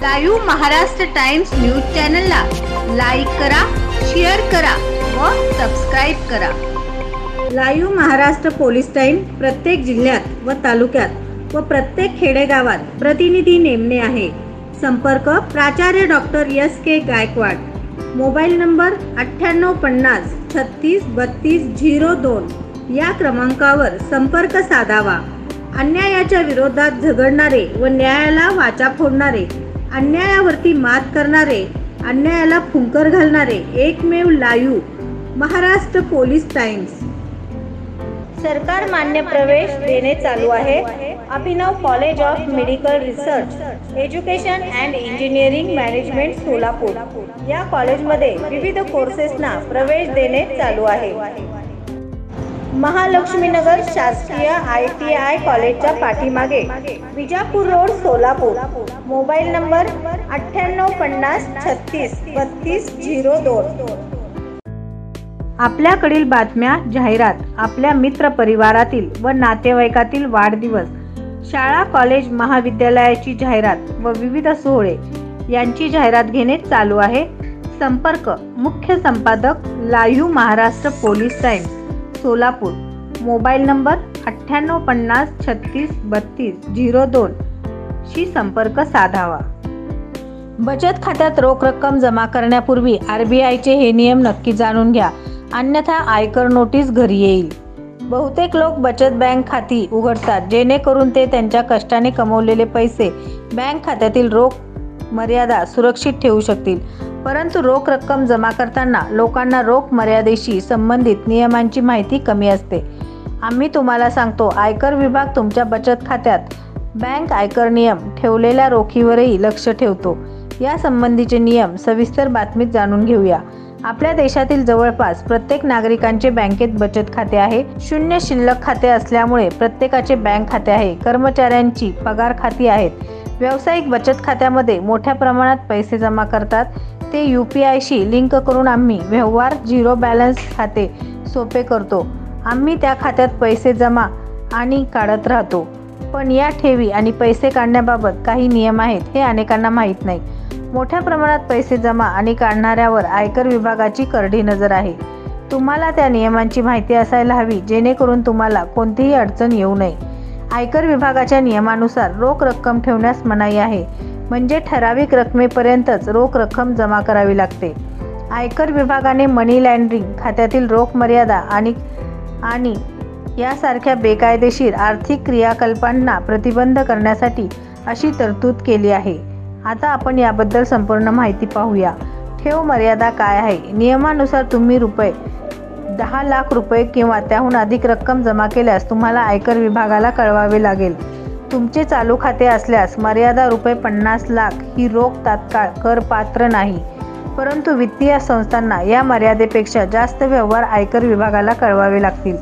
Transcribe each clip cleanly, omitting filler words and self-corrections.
Live Maharashtra times news चॅनलला like करा, share करा व सबस्क्राईब करा। लाईव्ह महाराष्ट्र पोलीस टाइम प्रत्येक जिल्ह्यात व तालुक्यात व प्रत्येक खेडेगावात प्रतिनिधी नेमणे आहे। संपर्क प्राचार्य doctor S K. Gaikwad, mobile number 9850 36 32 02 या क्रमांकावर संपर्क साधावा। अन्यायाच्या विरोधात झगडणारे व न्यायाला वाचा फोडणारे, अन्यायावरती मात करणारे, अन्यायाला फुंकर घालणारे एकमेव लाईव्ह महाराष्ट्र पोलीस टाइम्स। सरकार मान्य प्रवेश देणे चालू आहे। Abhinav college of medical research education and engineering management Solapur या कॉलेजमध्ये विविध कोर्सेसना प्रवेश देणे चालू आहे। महालक्ष्मीनगर शासकीय ITI कॉलेजच्या पाठीमागे Vijapur road Solapur, mobile number 9850 36 32 02। आपल्याकडील बातम्या, जाहिरात, आपल्या मित्र परिवारातील व नातेवाईकातील वाढदिवस, शाळा, कॉलेज, महाविद्यालयाची जाहिरात व विविध सोहळे यांची जाहिरात घेणे चालू आहे। संपर्क मुख्य संपादक live Maharashtra police times Solapur, mobile number 9850 36 32 02 शी संपर्क साधावा। बचत खात्यात रोख रक्कम जमा करण्यापूर्वी RBIचे हे नियम नक्की जाणून घ्या, अन्यथा आयकर नोटीस घरी येईल। बहुतेक लोक बचत बँक खाती उघडतात जेणेकरून ते त्यांच्या कष्टाने कमवलेले पैसे बँक खात्यातील रोख मर्यादा सुरक्षित ठेवू शकतील, परंतु रोख रक्कम जमा करताना लोकांना रोख मर्यादेशी संबंधित नियमांची माहिती कमी असते। आम्ही तुम्हाला सांगतो, आयकर विभाग तुमच्या बचत खात्यात बँक आयकर नियम ठेवलेल्या रोखीवरही लक्ष ठेवतो। या संबंधीचे नियम सविस्तर बातमीत जाणून घेऊया। आपल्या देशातील जवळपास प्रत्येक नागरिकांचे बँकेत बचत खाते आहे। शून्य शिल्लक खाते असल्यामुळे प्रत्येकाचे बँक खाते आहे। कर्मचाऱ्यांची पगार खाती आहेत। व्यावसायिक बचत खात्यामध्ये मोठ्या प्रमाणात पैसे जमा करतात। ते UPIशी लिंक करून आम्ही व्यवहार झिरो बॅलन्स खाते सोपे करतो। आम्ही त्या खात्यात पैसे जमा आणि काढत राहतो, पण या ठेवी आणि पैसे काढण्याबाबत काही नियम आहेत हे अनेकांना माहीत नाही। मोठ्या प्रमाणात पैसे जमा आणि काढणाऱ्यावर आयकर विभागाची करडी नजर आहे। तुम्हाला त्या नियमांची माहिती असायला हवी जेणेकरून तुम्हाला कोणतीही अडचण येऊ नये। आयकर विभागाच्या नियमानुसार रोख रक्कम ठेवण्यास मनाई आहे, म्हणजे ठराविक रकमेपर्यंतच रोख रक्कम जमा करावी लागते। आयकर विभागाने मनी लॉन्ड्रिंग, खात्यातील रोख मर्यादा आणि यासारख्या बेकायदेशीर आर्थिक क्रियाकलापांना प्रतिबंध करण्यासाठी अशी तरतूद केली आहे। आता आपण याबद्दल संपूर्ण माहिती पाहूया। ठेव मर्यादा काय आहे? नियमानुसार तुम्ही ₹10 लाख किंवा त्याहून अधिक रक्कम जमा केल्यास तुम्हाला आयकर विभागाला कळवावे लागेल। तुमचे चालू खाते असल्यास मर्यादा ₹50 लाख ही रोख तात्काळ करपात्र नाही, परंतु वित्तीय संस्थांना या मर्यादेपेक्षा जास्त व्यवहार आयकर विभागाला कळवावे लागतील।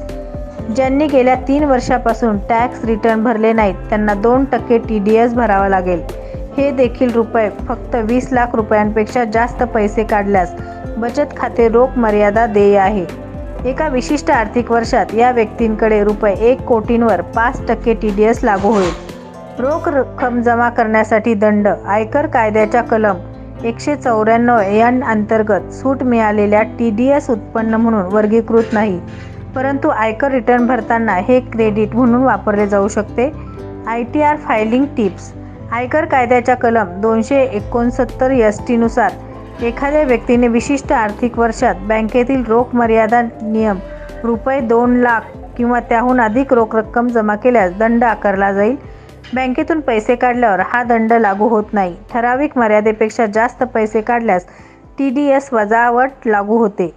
ज्यांनी गेल्या 3 वर्षापासून टॅक्स रिटर्न भरले नाहीत त्यांना 2% TDS भरावा लागेल। हे देखील फक्त 20 लाख रुपयांपेक्षा जास्त पैसे काढल्यास बचत खाते रोख मर्यादा देय आहे। एका विशिष्ट आर्थिक वर्षात या व्यक्तींकडे ₹1 कोटींवर 5% TDS लागू होईल। रोख रक्कम जमा करण्यासाठी दंड आयकर कायद्याच्या कलम 194 अंतर्गत सूट मिळालेल्या TDS उत्पन्न म्हणून वर्गीकृत नाही, परंतु आयकर रिटर्न भरताना हे क्रेडिट म्हणून वापरले जाऊ शकते। ITR फायलिंग टिप्स आयकर कायद्याच्या कलम 269 ST नुसार एखाद्या व्यक्तीने विशिष्ट आर्थिक वर्षात बँकेतील रोख मर्यादा नियम ₹2 लाख किंवा त्याहून अधिक रोख रक्कम जमा केल्यास दंड आकारला जाईल। बँकेतून पैसे काढल्यावर हा दंड लागू होत नाही। ठराविक मर्यादेपेक्षा जास्त पैसे काढल्यास TDS वजावट लागू होते।